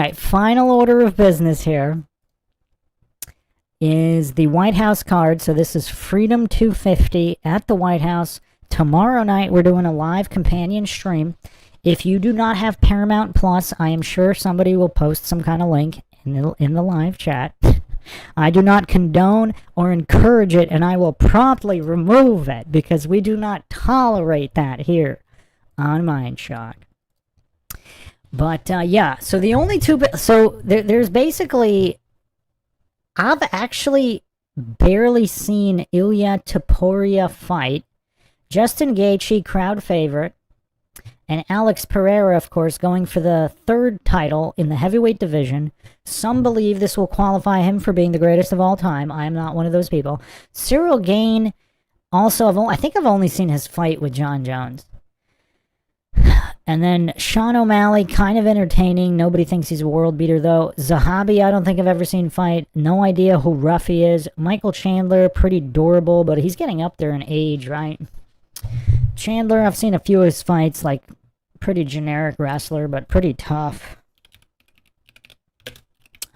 right, final order of business here is the White House card. So this is Freedom 250 at the White House. Tomorrow night, we're doing a live companion stream. If you do not have Paramount Plus, I am sure somebody will post some kind of link in the live chat. I do not condone or encourage it, and I will promptly remove it because we do not tolerate that here on MindShock. But yeah, so the only two, so there's basically, I've actually barely seen Ilya Topuria fight. Justin Gaethje, crowd favorite, and Alex Pereira, of course, going for the third title in the heavyweight division. Some believe this will qualify him for being the greatest of all time. I am not one of those people. Cyril Gane, also, I think I've only seen his fight with John Jones. And then Sean O'Malley, kind of entertaining. Nobody thinks he's a world beater, though. Zahabi, I don't think I've ever seen fight. No idea who Ruffy is. Michael Chandler, pretty durable, but he's getting up there in age, right? Chandler, I've seen a few of his fights, like pretty generic wrestler, but pretty tough.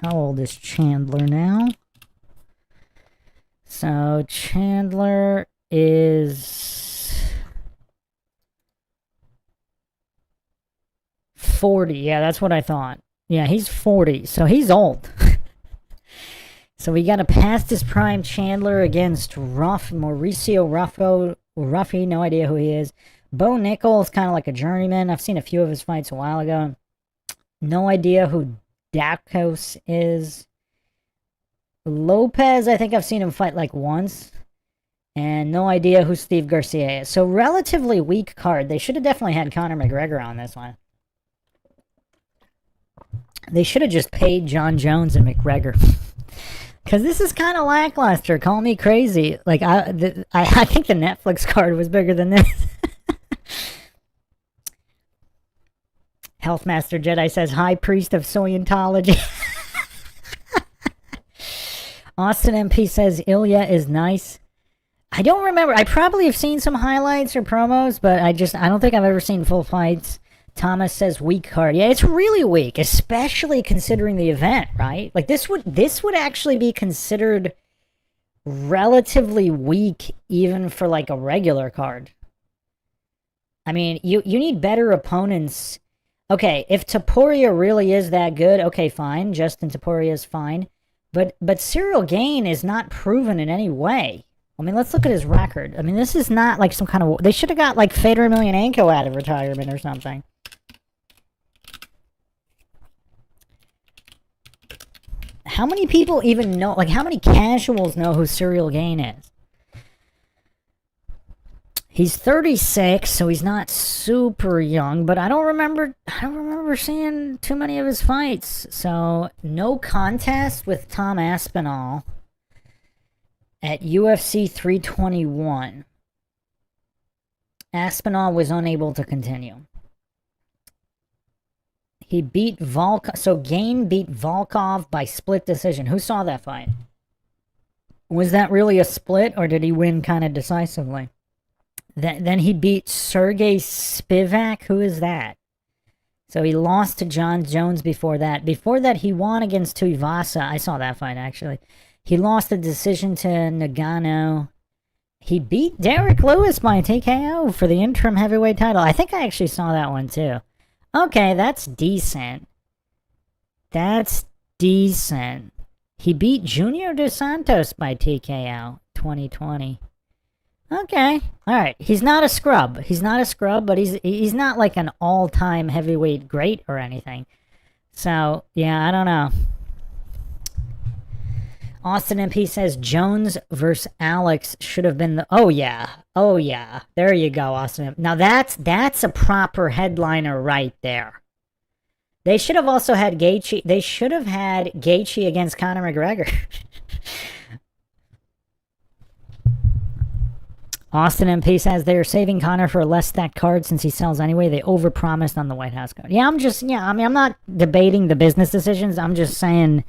How old is Chandler now? So Chandler is 40. Yeah, that's what I thought. Yeah, he's 40, so he's old. So we got a past his prime Chandler against Mauricio Ruffy, no idea who he is. Bo Nickel is kind of like a journeyman. I've seen a few of his fights a while ago. No idea who Dakos is. Lopez, I think I've seen him fight like once. And no idea who Steve Garcia is. So relatively weak card. They should have definitely had Conor McGregor on this one. They should have just paid John Jones and McGregor. Because this is kind of lackluster. Call me crazy. Like, I think the Netflix card was bigger than this. Healthmaster Jedi says, High Priest of Scientology. Austin MP says, Ilya is nice. I don't remember. I probably have seen some highlights or promos, but I don't think I've ever seen full fights. Thomas says weak card. Yeah, it's really weak, especially considering the event, right? Like this would actually be considered relatively weak even for like a regular card. I mean, you need better opponents. Okay, if Topuria really is that good, okay, fine. Justin Topuria is fine. But Cyril Gane is not proven in any way. I mean, let's look at his record. I mean, this is not like some kind of... They should have got like Fedor Emelianenko out of retirement or something. How many people even know... Like, how many casuals know who Cyril Gane is? He's 36, so he's not super young, but I don't remember seeing too many of his fights. So, no contest with Tom Aspinall at UFC 321. Aspinall was unable to continue. He beat Volkov. So, Gane beat Volkov by split decision. Who saw that fight? Was that really a split, or did he win kind of decisively? Then he beat Sergey Spivak. Who is that? So he lost to John Jones before that. Before that, he won against Tuivasa. I saw that fight, actually. He lost the decision to Nagano. He beat Derek Lewis by TKO for the interim heavyweight title. I think I actually saw that one, too. Okay, that's decent. That's decent. He beat Junior Dos Santos by TKO 2020. Okay. All right. He's not a scrub. He's not a scrub, but he's not like an all-time heavyweight great or anything. So, yeah, I don't know. Austin MP says Jones versus Alex should have been the... Oh, yeah. Oh, yeah. There you go, Austin. Now, that's a proper headliner right there. They should have also had Gaethje. They should have had Gaethje against Conor McGregor. Austin MP says they're saving Conor for a less stacked card since he sells anyway. They overpromised on the White House card. Yeah, I mean, I'm not debating the business decisions. I'm just saying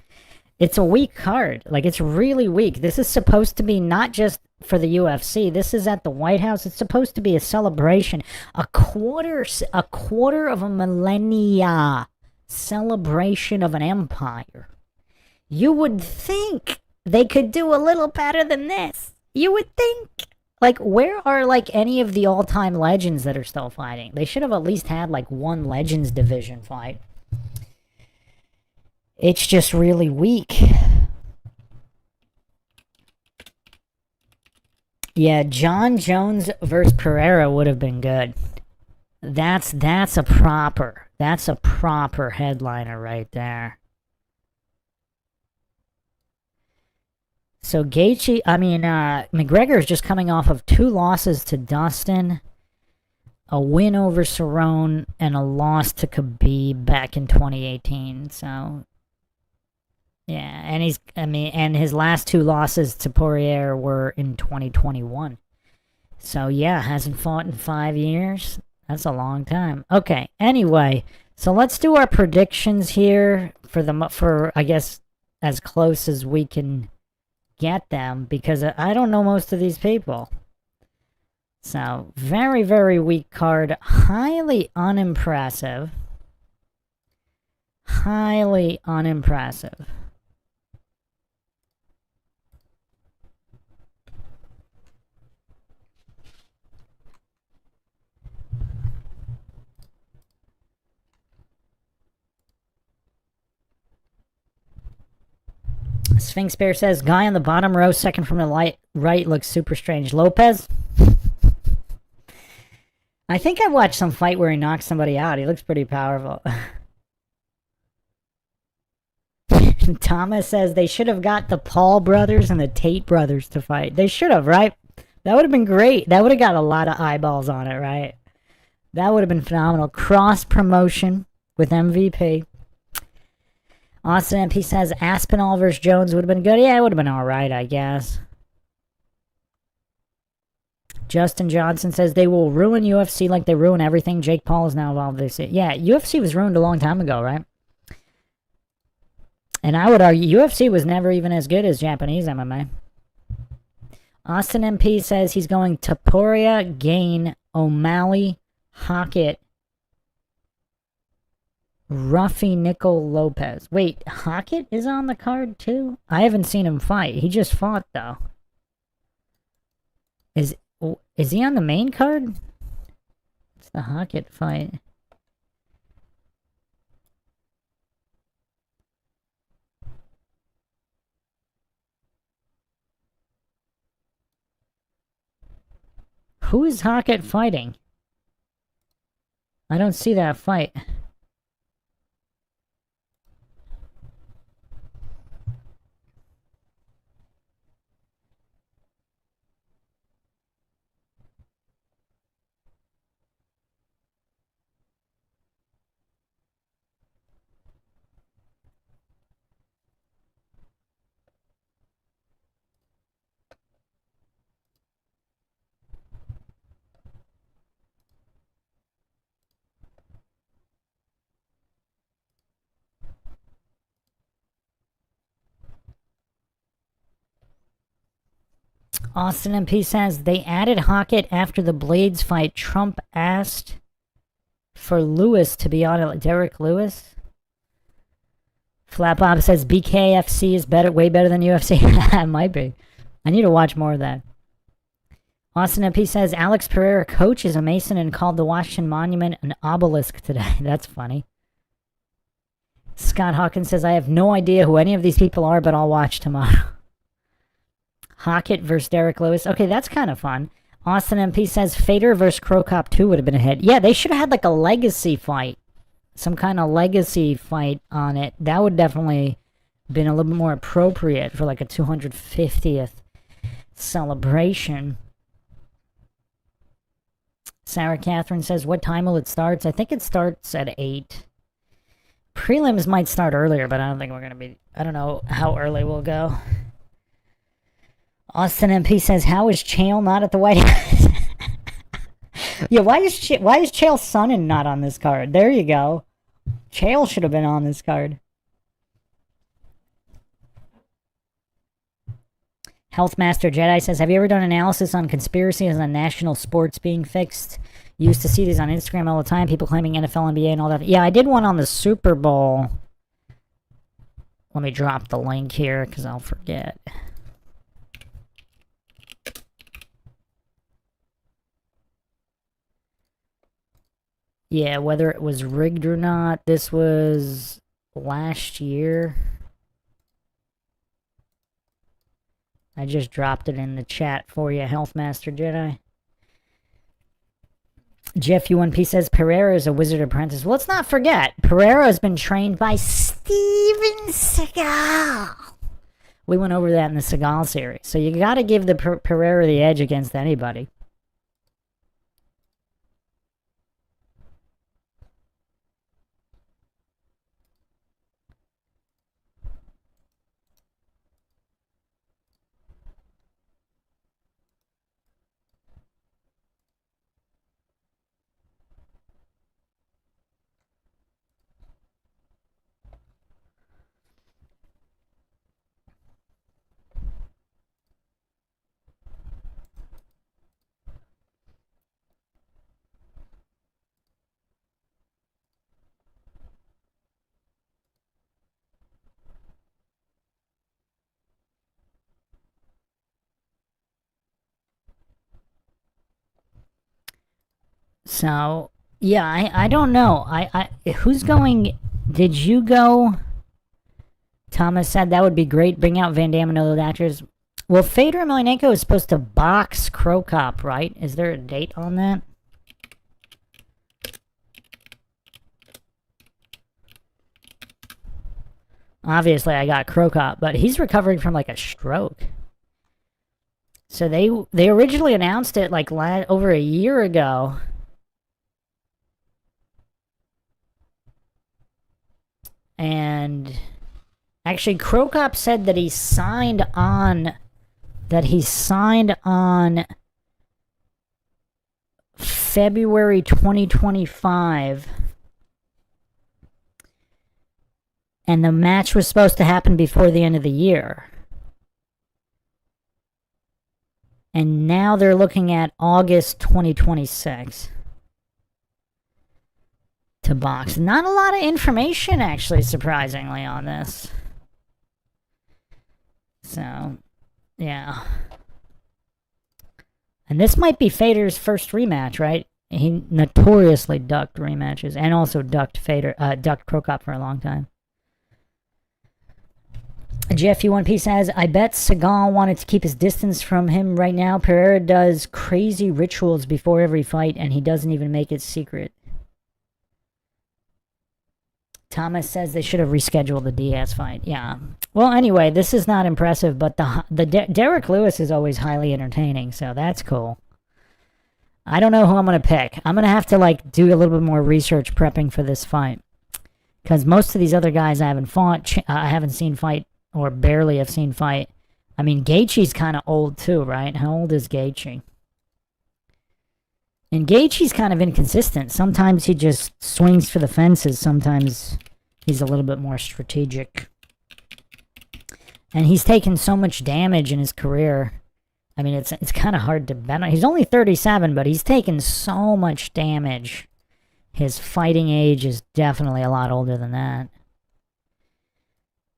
it's a weak card. Like, it's really weak. This is supposed to be not just for the UFC. This is at the White House. It's supposed to be a celebration. A quarter of a millennia Celebration of an empire. You would think they could do a little better than this. You would think. Like, where are, like, any of the all-time legends that are still fighting? They should have at least had, like, one Legends division fight. It's just really weak. Yeah, John Jones versus Pereira would have been good. That's a proper headliner right there. So McGregor is just coming off of 2 losses to Dustin, a win over Cerrone, and a loss to Khabib back in 2018. So, yeah, and his last 2 losses to Poirier were in 2021. So, yeah, hasn't fought in 5 years. That's a long time. Okay, anyway, so let's do our predictions here for I guess as close as we can get them, because I don't know most of these people. So, very, very weak card. Highly unimpressive. Highly unimpressive. Sphinx Bear says, guy on the bottom row, second from the right, looks super strange. Lopez? I think I watched some fight where he knocked somebody out. He looks pretty powerful. Thomas says they should have got the Paul brothers and the Tate brothers to fight. They should have, right? That would have been great. That would have got a lot of eyeballs on it, right? That would have been phenomenal. Cross promotion with MVP. Austin MP says Aspinall versus Jones would have been good. Yeah, it would have been alright, I guess. Justin Johnson says they will ruin UFC like they ruin everything. Jake Paul is now involved in this. Yeah, UFC was ruined a long time ago, right? And I would argue UFC was never even as good as Japanese MMA. Austin MP says he's going Topuria, Gain, O'Malley, Hockett, Ruffy, Nickel, Lopez. Wait, Hockett is on the card too? I haven't seen him fight. He just fought though. Is he on the main card? It's the Hockett fight. Who is Hockett fighting? I don't see that fight. Austin MP says they added Hockett after the Blades fight. Trump asked for Lewis to be on it. Derek Lewis? Flat Bob says BKFC is way better than UFC. It might be. I need to watch more of that. Austin MP says Alex Pereira coaches a Mason and called the Washington Monument an obelisk today. That's funny. Scott Hawkins says I have no idea who any of these people are, but I'll watch tomorrow. Hockett versus Derek Lewis. Okay, that's kind of fun. Austin MP says Fader versus Crow Cop 2 would have been a hit. Yeah, they should have had like a legacy fight. Some kind of legacy fight on it. That would definitely been a little bit more appropriate for like a 250th celebration. Sarah Catherine says, what time will it start? I think it starts at 8. Prelims might start earlier, but I don't think we're going to be... I don't know how early we'll go. Austin MP says, how is Chael not at the White House? Yeah, why is Chael Sonnen not on this card? There you go. Chael should have been on this card. Healthmaster Jedi says, have you ever done analysis on conspiracies on national sports being fixed? You used to see these on Instagram all the time, people claiming NFL, NBA, and all that. Yeah, I did one on the Super Bowl. Let me drop the link here, because I'll forget. Yeah, whether it was rigged or not, this was last year. I just dropped it in the chat for you, Healthmaster Jedi. Jeff U1P says Pereira is a wizard apprentice. Well, let's not forget, Pereira has been trained by Steven Seagal. We went over that in the Seagal series. So you got to give the Pereira the edge against anybody. So, yeah, I don't know. Who's going? Did you go? Thomas said that would be great. Bring out Van Damme and other actors. Well, Fedor Emelianenko is supposed to box Crow Cop, right? Is there a date on that? Obviously, I got Crow Cop, but he's recovering from like a stroke. So they originally announced it like over a year ago. And actually, Crow Cop said that he signed on February 2025. And the match was supposed to happen before the end of the year. And now they're looking at August 2026 to box. Not a lot of information, actually, surprisingly, on this. So, yeah. And this might be Fedor's first rematch, right? He notoriously ducked rematches and also ducked Crow Cop for a long time. Jeff U1P says, I bet Seagal wanted to keep his distance from him right now. Pereira does crazy rituals before every fight, and he doesn't even make it secret. Thomas says they should have rescheduled the Diaz fight. Yeah. Well, anyway, this is not impressive, but Derek Lewis is always highly entertaining, so that's cool. I don't know who I'm going to pick. I'm going to have to, like, do a little bit more research prepping for this fight. Because most of these other guys I haven't seen fight, or barely have seen fight. I mean, Gaethje's kind of old too, right? How old is Gaethje? And Gaethje's kind of inconsistent. Sometimes he just swings for the fences. Sometimes he's a little bit more strategic. And he's taken so much damage in his career. I mean, it's kind of hard to bet on. He's only 37, but he's taken so much damage. His fighting age is definitely a lot older than that.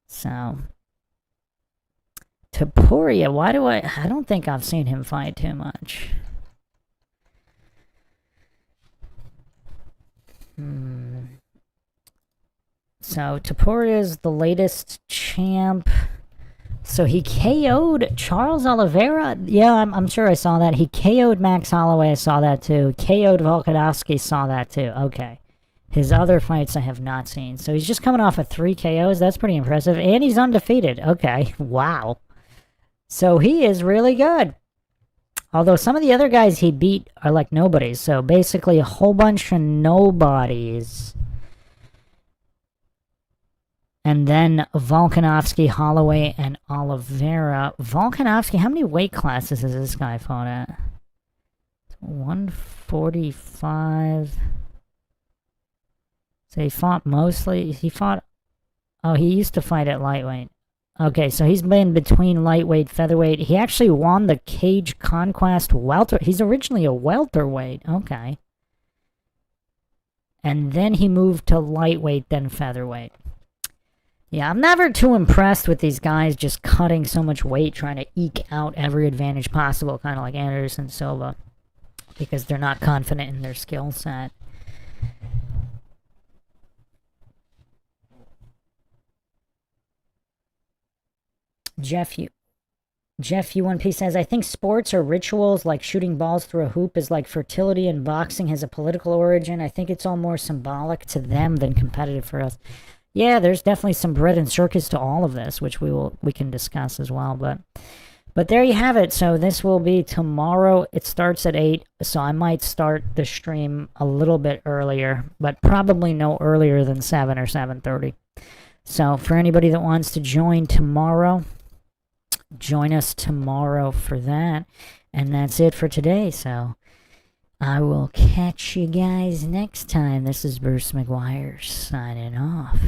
So, Topuria, I don't think I've seen him fight too much. So, Topuria is the latest champ. So he KO'd Charles Oliveira. Yeah, I'm sure I saw that. He KO'd Max Holloway. I saw that too. KO'd Volkanovski. Saw that too. Okay. His other fights I have not seen. So he's just coming off of 3 KOs. That's pretty impressive. And he's undefeated. Okay. Wow. So he is really good. Although some of the other guys he beat are like nobodies. So basically a whole bunch of nobodies. And then Volkanovski, Holloway, and Oliveira. Volkanovski, how many weight classes has this guy fought at? 145. So he fought mostly... Oh, he used to fight at lightweight. Okay, so he's been between lightweight, featherweight. He actually won the Cage Conquest welter. He's originally a welterweight. Okay. And then he moved to lightweight, then featherweight. Yeah, I'm never too impressed with these guys just cutting so much weight, trying to eke out every advantage possible, kind of like Anderson Silva, because they're not confident in their skill set. Jeff U1P says, I think sports or rituals like shooting balls through a hoop is like fertility, and boxing has a political origin. I think it's all more symbolic to them than competitive for us. Yeah, there's definitely some bread and circus to all of this, which we can discuss as well. But there you have it. So this will be tomorrow. It starts at 8, so I might start the stream a little bit earlier, but probably no earlier than 7 or 7:30. So for anybody that wants to join tomorrow, join us tomorrow for that. And that's it for today. So I will catch you guys next time. This is Bruce McGuire signing off.